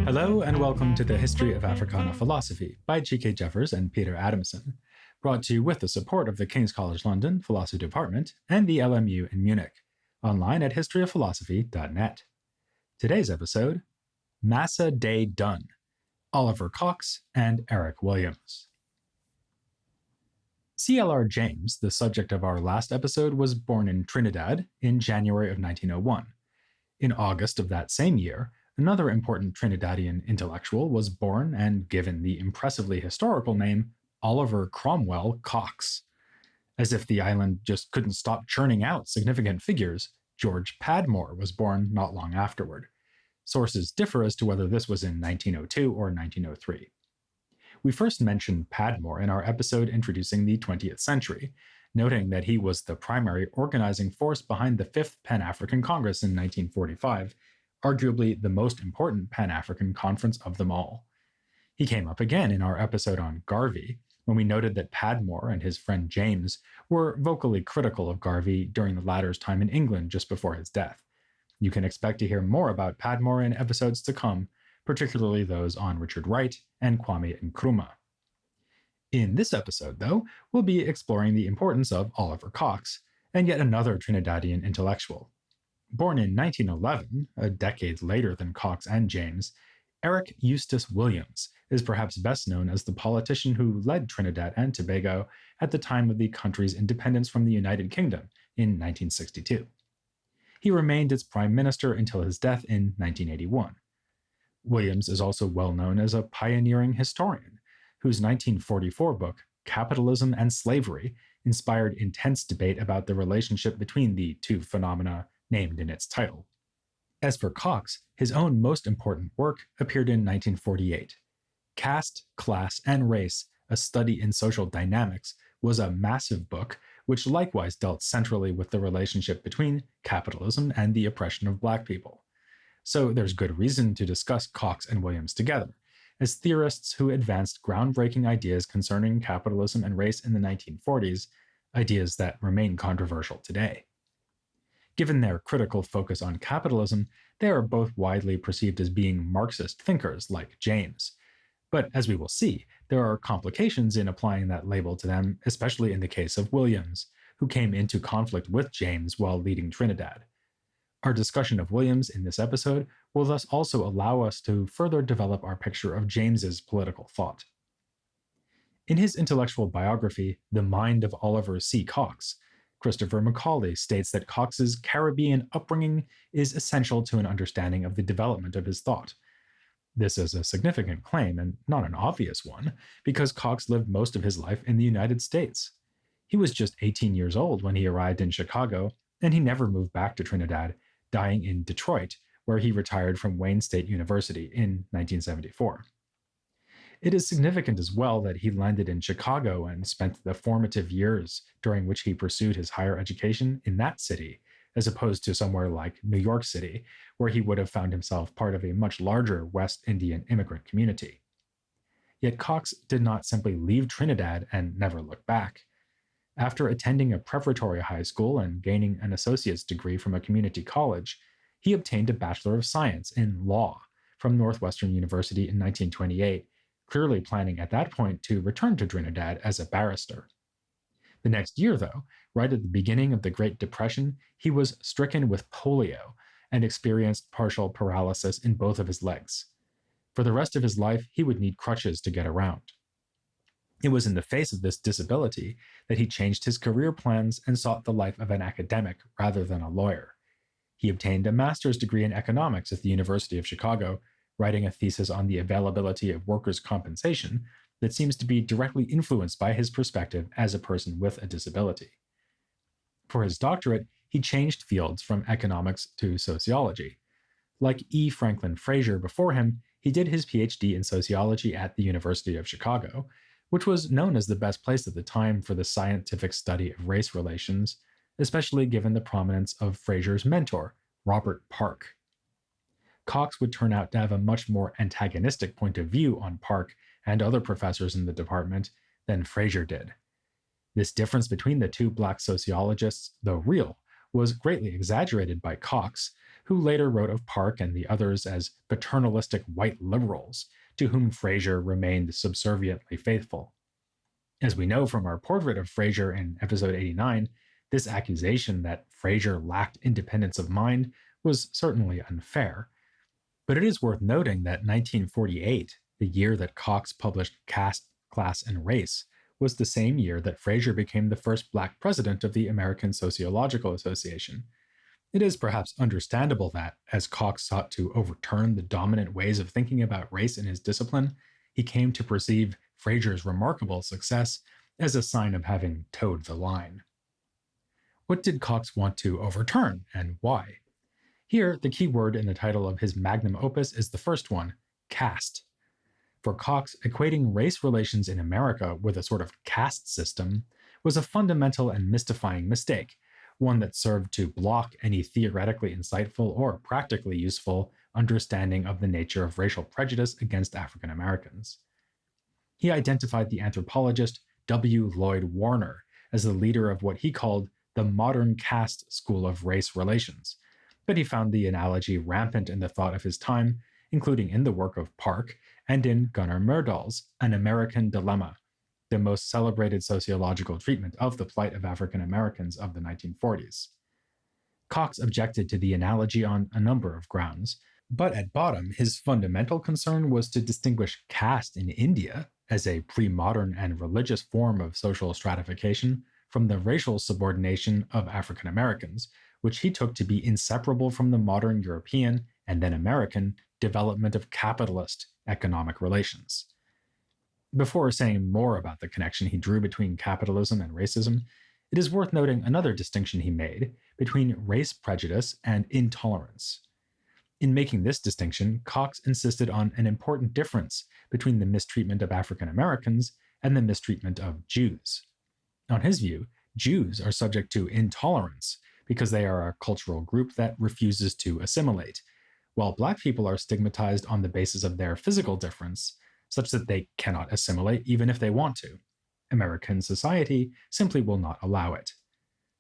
Hello and welcome to the History of Africana Philosophy by G.K. Jeffers and Peter Adamson, brought to you with the support of the King's College London Philosophy Department and the LMU in Munich, online at historyofphilosophy.net. Today's episode, Massa Day Done, Oliver Cox and Eric Williams. CLR James, the subject of our last episode, was born in Trinidad in January of 1901. In August of that same year, another important Trinidadian intellectual was born and given the impressively historical name Oliver Cromwell Cox. As if the island just couldn't stop churning out significant figures, George Padmore was born not long afterward. Sources differ as to whether this was in 1902 or 1903. We first mentioned Padmore in our episode introducing the 20th century, noting that he was the primary organizing force behind the Fifth Pan-African Congress in 1945, arguably the most important Pan-African conference of them all. He came up again in our episode on Garvey, when we noted that Padmore and his friend James were vocally critical of Garvey during the latter's time in England just before his death. You can expect to hear more about Padmore in episodes to come, particularly those on Richard Wright and Kwame Nkrumah. In this episode, though, we'll be exploring the importance of Oliver Cox, and yet another Trinidadian intellectual. Born in 1911, a decade later than Cox and James, Eric Eustace Williams is perhaps best known as the politician who led Trinidad and Tobago at the time of the country's independence from the United Kingdom in 1962. He remained its prime minister until his death in 1981. Williams is also well known as a pioneering historian, whose 1944 book, Capitalism and Slavery, inspired intense debate about the relationship between the two phenomena named in its title. As for Cox, his own most important work appeared in 1948. Caste, Class, and Race, A Study in Social Dynamics, was a massive book which likewise dealt centrally with the relationship between capitalism and the oppression of Black people. So there's good reason to discuss Cox and Williams together, as theorists who advanced groundbreaking ideas concerning capitalism and race in the 1940s, ideas that remain controversial today. Given their critical focus on capitalism, they are both widely perceived as being Marxist thinkers like James. But as we will see, there are complications in applying that label to them, especially in the case of Williams, who came into conflict with James while leading Trinidad. Our discussion of Williams in this episode will thus also allow us to further develop our picture of James's political thought. In his intellectual biography, The Mind of Oliver C. Cox, Christopher Macaulay states that Cox's Caribbean upbringing is essential to an understanding of the development of his thought. This is a significant claim, and not an obvious one, because Cox lived most of his life in the United States. He was just 18 years old when he arrived in Chicago, and he never moved back to Trinidad, dying in Detroit, where he retired from Wayne State University in 1974. It is significant as well that he landed in Chicago and spent the formative years during which he pursued his higher education in that city, as opposed to somewhere like New York City, where he would have found himself part of a much larger West Indian immigrant community. Yet Cox did not simply leave Trinidad and never look back. After attending a preparatory high school and gaining an associate's degree from a community college, he obtained a Bachelor of Science in Law from Northwestern University in 1928, clearly planning at that point to return to Trinidad as a barrister. The next year, though, right at the beginning of the Great Depression, he was stricken with polio and experienced partial paralysis in both of his legs. For the rest of his life, he would need crutches to get around. It was in the face of this disability that he changed his career plans and sought the life of an academic rather than a lawyer. He obtained a master's degree in economics at the University of Chicago, writing a thesis on the availability of workers' compensation that seems to be directly influenced by his perspective as a person with a disability. For his doctorate, he changed fields from economics to sociology. Like E. Franklin Fraser before him, he did his PhD in sociology at the University of Chicago, which was known as the best place at the time for the scientific study of race relations, especially given the prominence of Fraser's mentor, Robert Park. Cox would turn out to have a much more antagonistic point of view on Park and other professors in the department than Fraser did. This difference between the two Black sociologists, though real, was greatly exaggerated by Cox, who later wrote of Park and the others as paternalistic white liberals, to whom Fraser remained subserviently faithful. As we know from our portrait of Fraser in episode 89, this accusation that Fraser lacked independence of mind was certainly unfair. But it is worth noting that 1948, the year that Cox published Caste, Class, and Race, was the same year that Fraser became the first Black president of the American Sociological Association. It is perhaps understandable that, as Cox sought to overturn the dominant ways of thinking about race in his discipline, he came to perceive Fraser's remarkable success as a sign of having toed the line. What did Cox want to overturn, and why? Here, the key word in the title of his magnum opus is the first one, caste. For Cox, equating race relations in America with a sort of caste system was a fundamental and mystifying mistake, one that served to block any theoretically insightful or practically useful understanding of the nature of racial prejudice against African Americans. He identified the anthropologist W. Lloyd Warner as the leader of what he called the modern caste school of race relations, but he found the analogy rampant in the thought of his time, including in the work of Park and in Gunnar Myrdal's An American Dilemma, the most celebrated sociological treatment of the plight of African Americans of the 1940s. Cox objected to the analogy on a number of grounds, but at bottom, his fundamental concern was to distinguish caste in India as a pre-modern and religious form of social stratification from the racial subordination of African Americans, which he took to be inseparable from the modern European and then American development of capitalist economic relations. Before saying more about the connection he drew between capitalism and racism, it is worth noting another distinction he made between race prejudice and intolerance. In making this distinction, Cox insisted on an important difference between the mistreatment of African Americans and the mistreatment of Jews. On his view, Jews are subject to intolerance because they are a cultural group that refuses to assimilate, while Black people are stigmatized on the basis of their physical difference, such that they cannot assimilate even if they want to. American society simply will not allow it.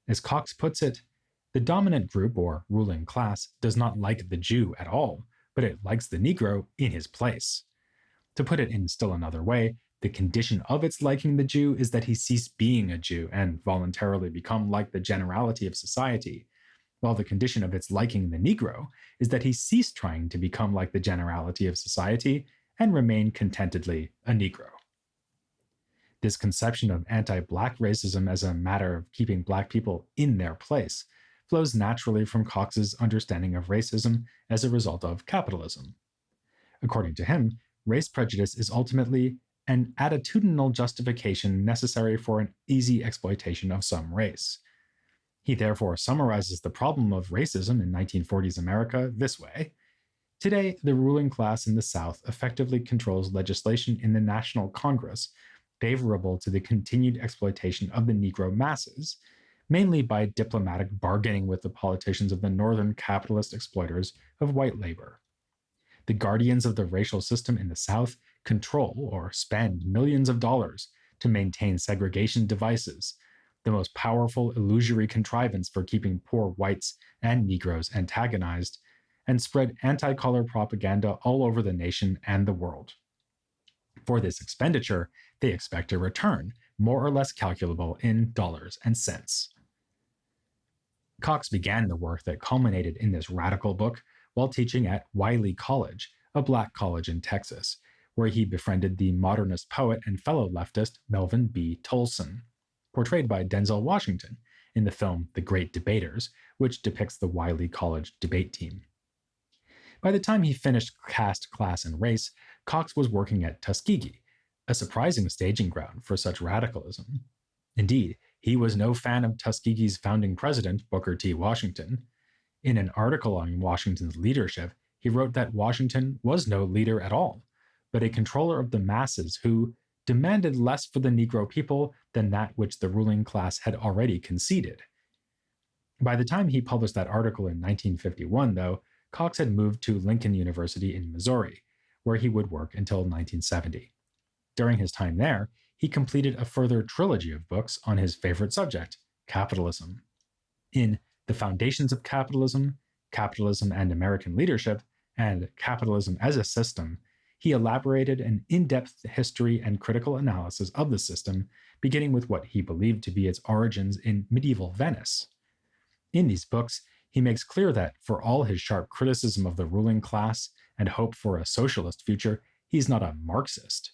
As Cox puts it, the dominant group or ruling class does not like the Jew at all, but it likes the Negro in his place. To put it in still another way, the condition of its liking the Jew is that he cease being a Jew and voluntarily become like the generality of society, while the condition of its liking the Negro is that he cease trying to become like the generality of society and remain contentedly a Negro. This conception of anti-Black racism as a matter of keeping Black people in their place flows naturally from Cox's understanding of racism as a result of capitalism. According to him, race prejudice is ultimately an attitudinal justification necessary for an easy exploitation of some race. He therefore summarizes the problem of racism in 1940s America this way. Today, the ruling class in the South effectively controls legislation in the National Congress favorable to the continued exploitation of the Negro masses, mainly by diplomatic bargaining with the politicians of the northern capitalist exploiters of white labor. The guardians of the racial system in the South control or spend millions of dollars to maintain segregation devices, the most powerful illusory contrivance for keeping poor whites and Negroes antagonized, and spread anti-color propaganda all over the nation and the world. For this expenditure, they expect a return, more or less calculable in dollars and cents. Cox began the work that culminated in this radical book while teaching at Wiley College, a Black college in Texas, where he befriended the modernist poet and fellow leftist Melvin B. Tolson, portrayed by Denzel Washington in the film The Great Debaters, which depicts the Wiley College debate team. By the time he finished Caste, Class, and Race, Cox was working at Tuskegee, a surprising staging ground for such radicalism. Indeed, he was no fan of Tuskegee's founding president, Booker T. Washington. In an article on Washington's leadership, he wrote that Washington was no leader at all, but a controller of the masses who demanded less for the Negro people than that which the ruling class had already conceded. By the time he published that article in 1951, though, Cox had moved to Lincoln University in Missouri, where he would work until 1970. During his time there, he completed a further trilogy of books on his favorite subject, capitalism. In The Foundations of Capitalism, Capitalism and American Leadership, and Capitalism as a System, he elaborated an in-depth history and critical analysis of the system, beginning with what he believed to be its origins in medieval Venice. In these books, he makes clear that, for all his sharp criticism of the ruling class and hope for a socialist future, he's not a Marxist.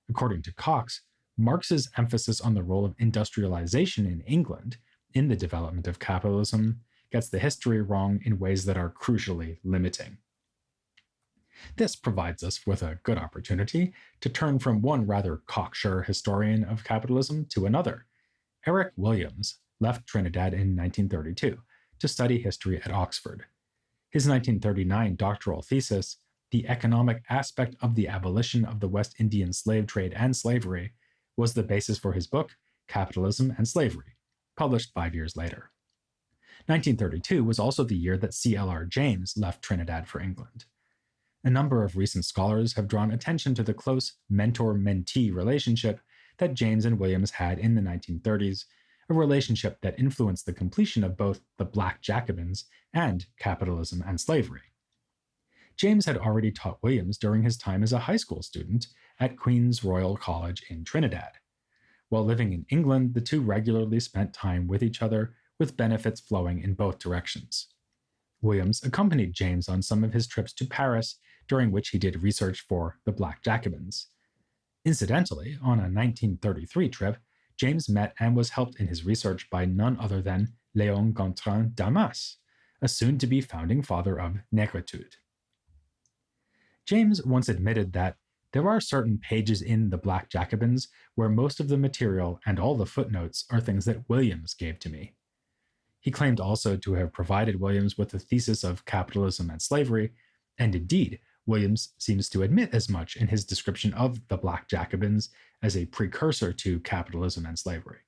According to Cox, Marx's emphasis on the role of industrialization in England in the development of capitalism gets the history wrong in ways that are crucially limiting. This provides us with a good opportunity to turn from one rather cocksure historian of capitalism to another. Eric Williams left Trinidad in 1932 to study history at Oxford. His 1939 doctoral thesis, The Economic Aspect of the Abolition of the West Indian Slave Trade and Slavery, was the basis for his book, Capitalism and Slavery, published 5 years later. 1932 was also the year that CLR James left Trinidad for England. A number of recent scholars have drawn attention to the close mentor-mentee relationship that James and Williams had in the 1930s, a relationship that influenced the completion of both the Black Jacobins and Capitalism and Slavery. James had already taught Williams during his time as a high school student at Queen's Royal College in Trinidad. While living in England, the two regularly spent time with each other, with benefits flowing in both directions. Williams accompanied James on some of his trips to Paris, during which he did research for the Black Jacobins. Incidentally, on a 1933 trip, James met and was helped in his research by none other than Léon Gontran Damas, a soon-to-be founding father of Negritude. James once admitted that there are certain pages in the Black Jacobins where most of the material and all the footnotes are things that Williams gave to me. He claimed also to have provided Williams with a thesis of capitalism and slavery, and indeed, Williams seems to admit as much in his description of the Black Jacobins as a precursor to capitalism and slavery.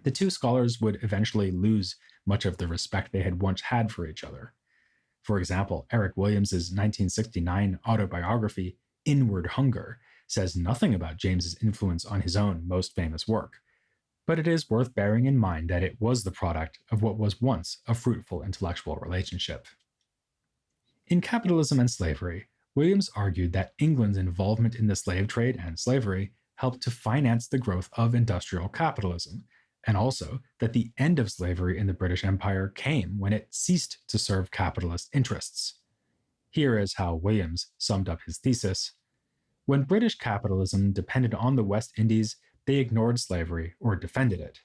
The two scholars would eventually lose much of the respect they had once had for each other. For example, Eric Williams's 1969 autobiography, Inward Hunger, says nothing about James's influence on his own most famous work, but it is worth bearing in mind that it was the product of what was once a fruitful intellectual relationship. In Capitalism and Slavery, Williams argued that England's involvement in the slave trade and slavery helped to finance the growth of industrial capitalism, and also that the end of slavery in the British Empire came when it ceased to serve capitalist interests. Here is how Williams summed up his thesis. When British capitalism depended on the West Indies, they ignored slavery or defended it.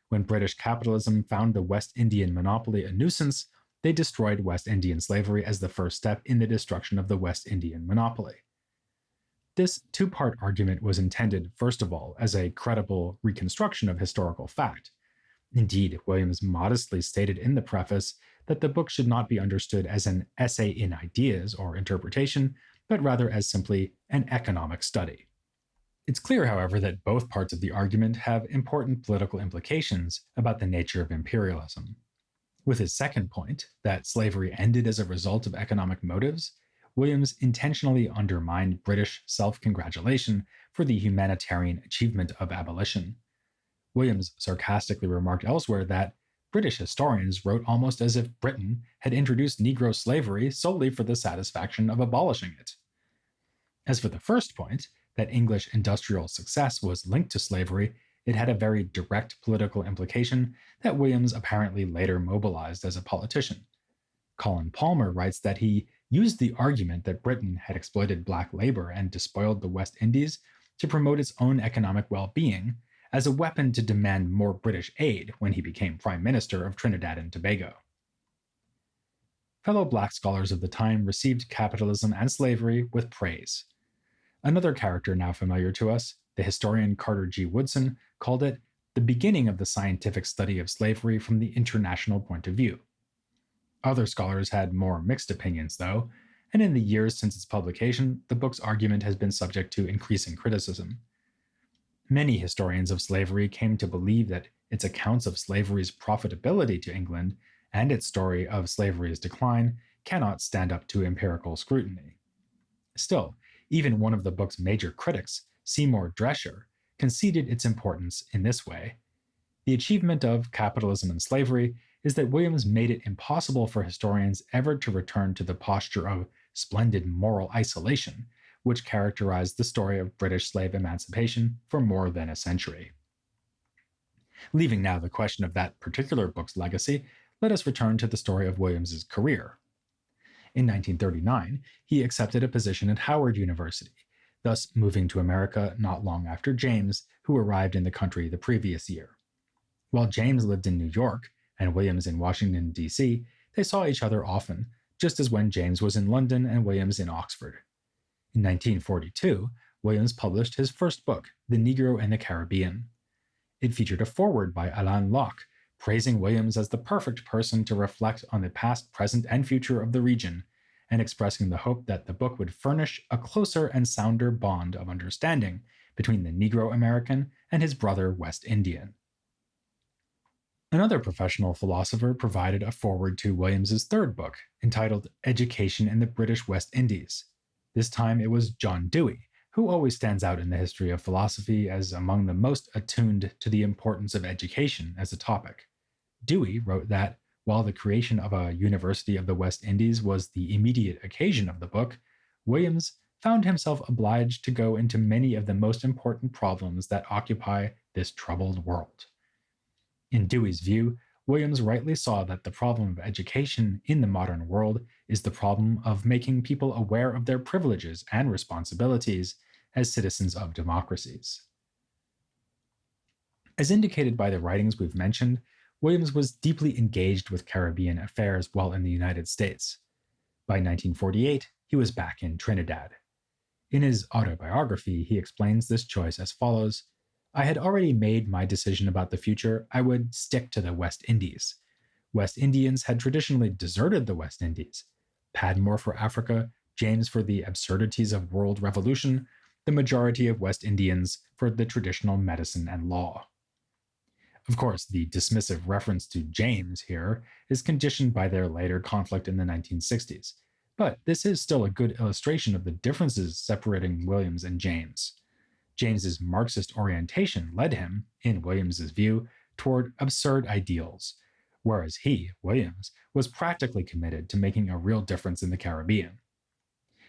When British capitalism found the West Indian monopoly a nuisance, they destroyed West Indian slavery as the first step in the destruction of the West Indian monopoly. This two-part argument was intended, first of all, as a credible reconstruction of historical fact. Indeed, Williams modestly stated in the preface that the book should not be understood as an essay in ideas or interpretation, but rather as simply an economic study. It's clear, however, that both parts of the argument have important political implications about the nature of imperialism. With his second point, that slavery ended as a result of economic motives, Williams intentionally undermined British self-congratulation for the humanitarian achievement of abolition. Williams sarcastically remarked elsewhere that British historians wrote almost as if Britain had introduced Negro slavery solely for the satisfaction of abolishing it. As for the first point, that English industrial success was linked to slavery, it had a very direct political implication that Williams apparently later mobilized as a politician. Colin Palmer writes that he used the argument that Britain had exploited black labor and despoiled the West Indies to promote its own economic well-being as a weapon to demand more British aid when he became Prime Minister of Trinidad and Tobago. Fellow black scholars of the time received Capitalism and Slavery with praise. Another character now familiar to us, the historian Carter G. Woodson, called it the beginning of the scientific study of slavery from the international point of view. Other scholars had more mixed opinions, though, and in the years since its publication, the book's argument has been subject to increasing criticism. Many historians of slavery came to believe that its accounts of slavery's profitability to England and its story of slavery's decline cannot stand up to empirical scrutiny. Still, even one of the book's major critics, Seymour Drescher, conceded its importance in this way. The achievement of Capitalism and Slavery is that Williams made it impossible for historians ever to return to the posture of splendid moral isolation, which characterized the story of British slave emancipation for more than a century. Leaving now the question of that particular book's legacy, let us return to the story of Williams's career. In 1939, he accepted a position at Howard University, thus moving to America not long after James, who arrived in the country the previous year. While James lived in New York and Williams in Washington, D.C., they saw each other often, just as when James was in London and Williams in Oxford. In 1942, Williams published his first book, The Negro in the Caribbean. It featured a foreword by Alain Locke, praising Williams as the perfect person to reflect on the past, present, and future of the region, and expressing the hope that the book would furnish a closer and sounder bond of understanding between the Negro American and his brother West Indian. Another professional philosopher provided a foreword to Williams's third book, entitled Education in the British West Indies. This time it was John Dewey, who always stands out in the history of philosophy as among the most attuned to the importance of education as a topic. Dewey wrote that, while the creation of a University of the West Indies was the immediate occasion of the book, Williams found himself obliged to go into many of the most important problems that occupy this troubled world. In Dewey's view, Williams rightly saw that the problem of education in the modern world is the problem of making people aware of their privileges and responsibilities as citizens of democracies. As indicated by the writings we've mentioned, Williams was deeply engaged with Caribbean affairs while in the United States. By 1948, he was back in Trinidad. In his autobiography, he explains this choice as follows: I had already made my decision about the future. I would stick to the West Indies. West Indians had traditionally deserted the West Indies. Padmore for Africa, James for the absurdities of world revolution, the majority of West Indians for the traditional medicine and law. Of course, the dismissive reference to James here is conditioned by their later conflict in the 1960s, but this is still a good illustration of the differences separating Williams and James. James's Marxist orientation led him, in Williams's view, toward absurd ideals, whereas he, Williams, was practically committed to making a real difference in the Caribbean.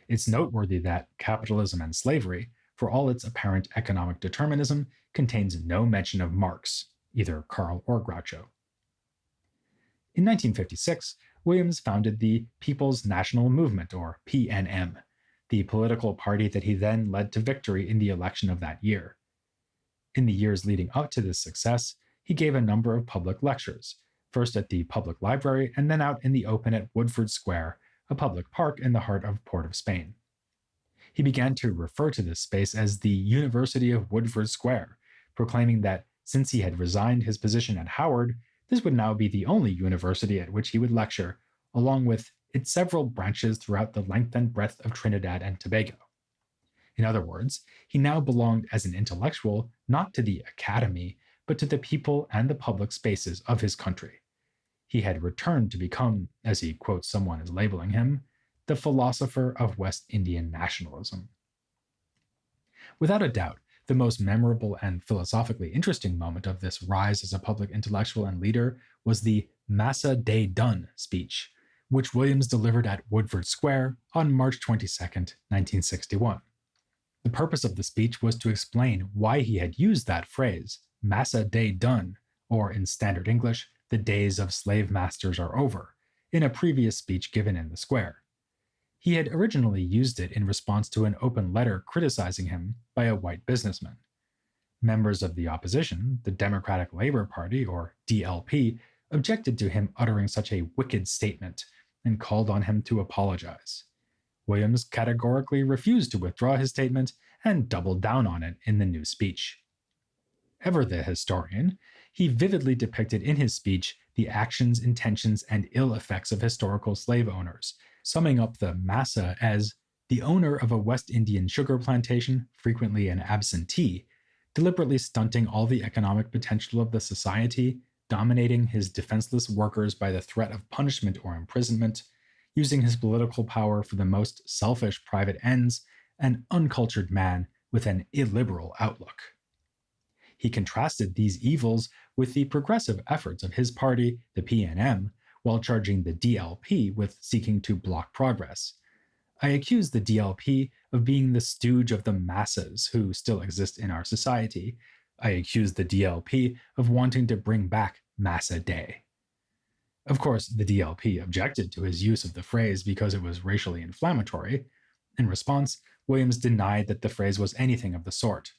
It's noteworthy that Capitalism and Slavery, for all its apparent economic determinism, contains no mention of Marx, either Karl or Groucho. In 1956, Williams founded the People's National Movement, or PNM, the political party that he then led to victory in the election of that year. In the years leading up to this success, he gave a number of public lectures, first at the public library and then out in the open at Woodford Square, a public park in the heart of Port of Spain. He began to refer to this space as the University of Woodford Square, proclaiming that since he had resigned his position at Howard, this would now be the only university at which he would lecture, along with its several branches throughout the length and breadth of Trinidad and Tobago. In other words, he now belonged as an intellectual not to the academy, but to the people and the public spaces of his country. He had returned to become, as he quotes someone as labeling him, the philosopher of West Indian nationalism. Without a doubt, the most memorable and philosophically interesting moment of this rise as a public intellectual and leader was the Massa Day Done speech, which Williams delivered at Woodford Square on March 22, 1961. The purpose of the speech was to explain why he had used that phrase, Massa Day Done, or in standard English, the days of slave masters are over, in a previous speech given in the square. He had originally used it in response to an open letter criticizing him by a white businessman. Members of the opposition, the Democratic Labor Party, or DLP, objected to him uttering such a wicked statement and called on him to apologize. Williams categorically refused to withdraw his statement and doubled down on it in the new speech. Ever the historian, he vividly depicted in his speech the actions, intentions, and ill effects of historical slave owners, summing up the massa as the owner of a West Indian sugar plantation, frequently an absentee, deliberately stunting all the economic potential of the society, dominating his defenseless workers by the threat of punishment or imprisonment, using his political power for the most selfish private ends, an uncultured man with an illiberal outlook. He contrasted these evils with the progressive efforts of his party, the PNM, while charging the DLP with seeking to block progress. I accuse the DLP of being the stooge of the masses who still exist in our society. I accuse the DLP of wanting to bring back Massa Day. Of course, the DLP objected to his use of the phrase because it was racially inflammatory. In response, Williams denied that the phrase was anything of the sort.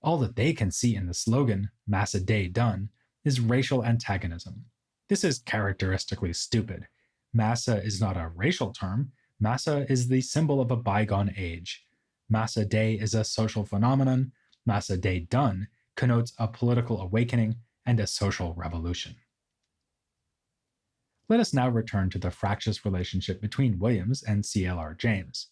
All that they can see in the slogan, Massa Day Done, is racial antagonism. This is characteristically stupid. Massa is not a racial term. Massa is the symbol of a bygone age. Massa Day is a social phenomenon. Massa Day Done connotes a political awakening and a social revolution. Let us now return to the fractious relationship between Williams and CLR James.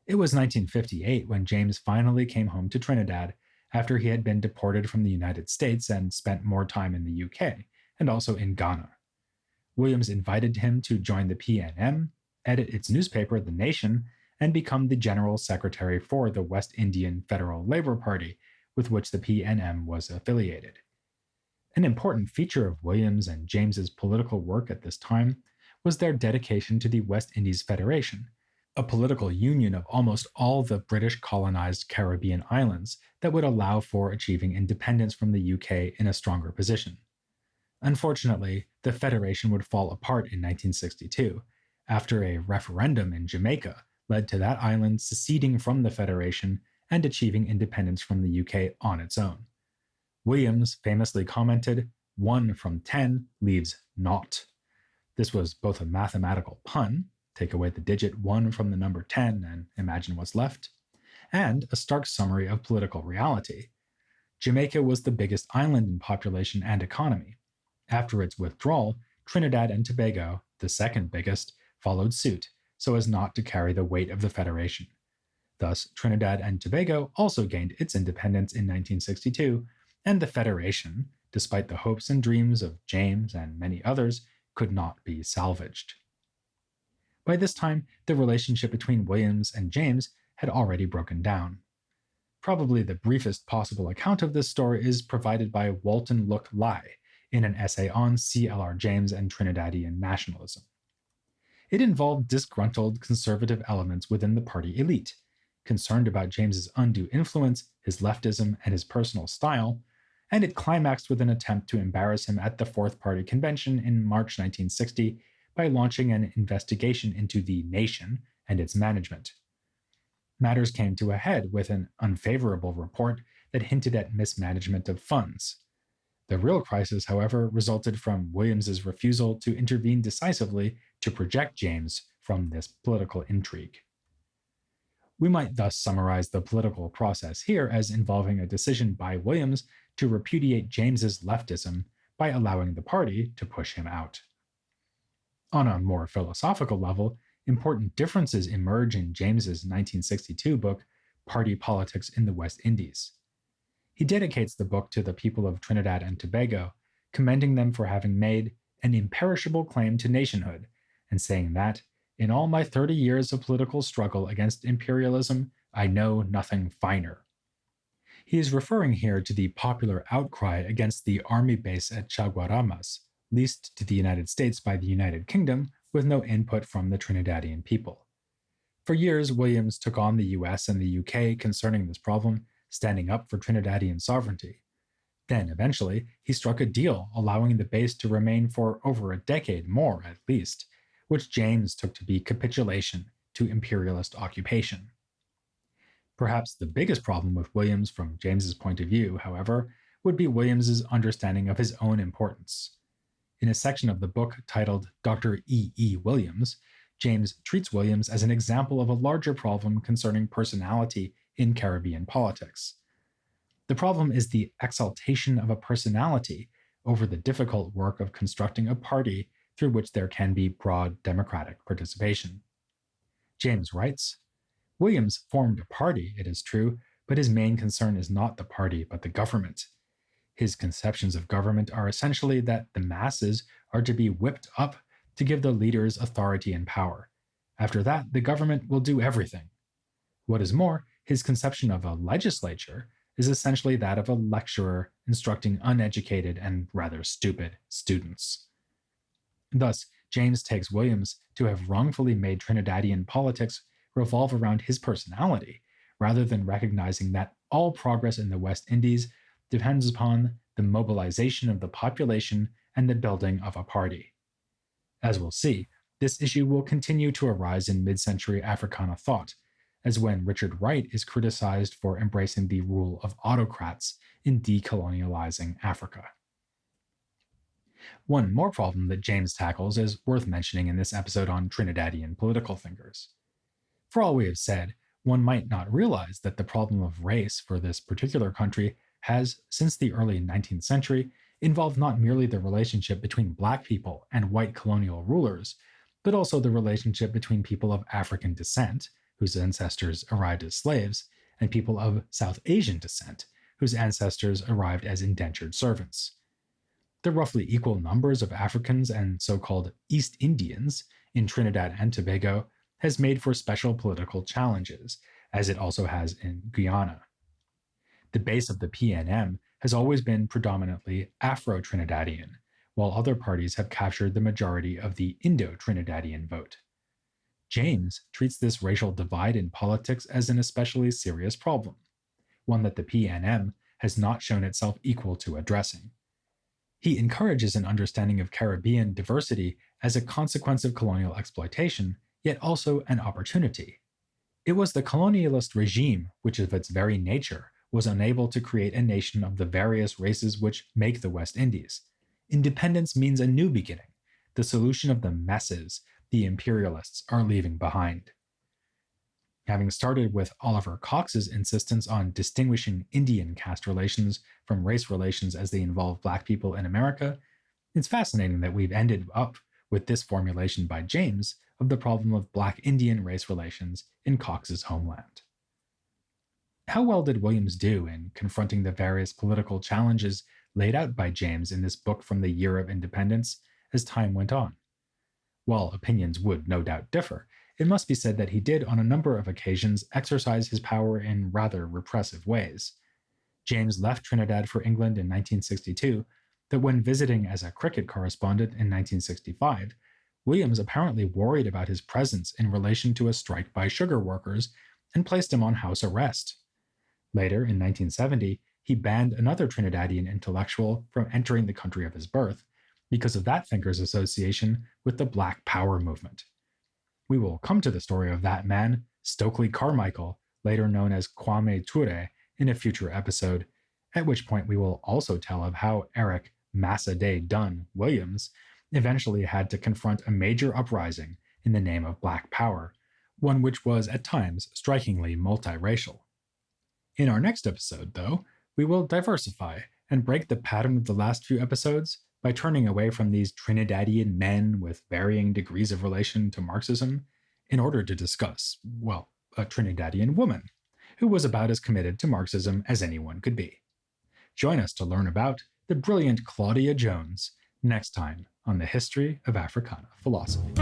It was 1958 when James finally came home to Trinidad after he had been deported from the United States and spent more time in the UK, and also in Ghana. Williams invited him to join the PNM, edit its newspaper, The Nation, and become the General Secretary for the West Indian Federal Labour Party, with which the PNM was affiliated. An important feature of Williams and James's political work at this time was their dedication to the West Indies Federation, a political union of almost all the British colonized Caribbean islands that would allow for achieving independence from the UK in a stronger position. Unfortunately, the Federation would fall apart in 1962, after a referendum in Jamaica led to that island seceding from the Federation and achieving independence from the UK on its own. Williams famously commented, 1 from 10 leaves naught. This was both a mathematical pun, take away the digit 1 from the number 10 and imagine what's left, and a stark summary of political reality. Jamaica was the biggest island in population and economy. After its withdrawal, Trinidad and Tobago, the second biggest, followed suit, so as not to carry the weight of the Federation. Thus, Trinidad and Tobago also gained its independence in 1962, and the Federation, despite the hopes and dreams of James and many others, could not be salvaged. By this time, the relationship between Williams and James had already broken down. Probably the briefest possible account of this story is provided by Walton Look Lai in an essay on CLR James and Trinidadian nationalism. It involved disgruntled conservative elements within the party elite, concerned about James's undue influence, his leftism, and his personal style, and it climaxed with an attempt to embarrass him at the Fourth Party Convention in March 1960 by launching an investigation into the Nation and its management. Matters came to a head with an unfavorable report that hinted at mismanagement of funds. The real crisis, however, resulted from Williams's refusal to intervene decisively to project James from this political intrigue. We might thus summarize the political process here as involving a decision by Williams to repudiate James's leftism by allowing the party to push him out. On a more philosophical level, important differences emerge in James's 1962 book, Party Politics in the West Indies. He dedicates the book to the people of Trinidad and Tobago, commending them for having made an imperishable claim to nationhood, and saying that, in all my 30 years of political struggle against imperialism, I know nothing finer. He is referring here to the popular outcry against the army base at Chaguaramas, leased to the United States by the United Kingdom with no input from the Trinidadian people. For years, Williams took on the US and the UK concerning this problem, standing up for Trinidadian sovereignty. Then, eventually, he struck a deal allowing the base to remain for over a decade more, at least, which James took to be capitulation to imperialist occupation. Perhaps the biggest problem with Williams from James's point of view, however, would be Williams's understanding of his own importance. In a section of the book titled Dr. E. E. Williams, James treats Williams as an example of a larger problem concerning personality in Caribbean politics. The problem is the exaltation of a personality over the difficult work of constructing a party through which there can be broad democratic participation. James writes, Williams formed a party, it is true, but his main concern is not the party but the government. His conceptions of government are essentially that the masses are to be whipped up to give the leaders authority and power. After that, the government will do everything. What is more, his conception of a legislature, is essentially that of a lecturer instructing uneducated and rather stupid students. Thus, James takes Williams to have wrongfully made Trinidadian politics revolve around his personality, rather than recognizing that all progress in the West Indies depends upon the mobilization of the population and the building of a party. As we'll see, this issue will continue to arise in mid century Africana thought, as when Richard Wright is criticized for embracing the rule of autocrats in decolonializing Africa. One more problem that James tackles is worth mentioning in this episode on Trinidadian political thinkers. For all we have said, one might not realize that the problem of race for this particular country has, since the early 19th century, involved not merely the relationship between black people and white colonial rulers, but also the relationship between people of African descent, whose ancestors arrived as slaves, and people of South Asian descent, whose ancestors arrived as indentured servants. The roughly equal numbers of Africans and so-called East Indians in Trinidad and Tobago has made for special political challenges, as it also has in Guyana. The base of the PNM has always been predominantly Afro-Trinidadian, while other parties have captured the majority of the Indo-Trinidadian vote. James treats this racial divide in politics as an especially serious problem, one that the PNM has not shown itself equal to addressing. He encourages an understanding of Caribbean diversity as a consequence of colonial exploitation, yet also an opportunity. It was the colonialist regime which, of its very nature, was unable to create a nation of the various races which make the West Indies. Independence means a new beginning, the solution of the messes the imperialists are leaving behind. Having started with Oliver Cox's insistence on distinguishing Indian caste relations from race relations as they involve black people in America, it's fascinating that we've ended up with this formulation by James of the problem of black Indian race relations in Cox's homeland. How well did Williams do in confronting the various political challenges laid out by James in this book from the Year of Independence as time went on? While opinions would no doubt differ, it must be said that he did on a number of occasions exercise his power in rather repressive ways. James left Trinidad for England in 1962, but when visiting as a cricket correspondent in 1965, Williams apparently worried about his presence in relation to a strike by sugar workers and placed him on house arrest. Later, in 1970, he banned another Trinidadian intellectual from entering the country of his birth because of that thinker's association with the Black Power movement. We will come to the story of that man, Stokely Carmichael, later known as Kwame Ture, in a future episode, at which point we will also tell of how Eric Massa Day Done Williams eventually had to confront a major uprising in the name of Black Power, one which was at times strikingly multiracial. In our next episode, though, we will diversify and break the pattern of the last few episodes by turning away from these Trinidadian men with varying degrees of relation to Marxism in order to discuss, well, a Trinidadian woman who was about as committed to Marxism as anyone could be. Join us to learn about the brilliant Claudia Jones next time on the History of Africana Philosophy.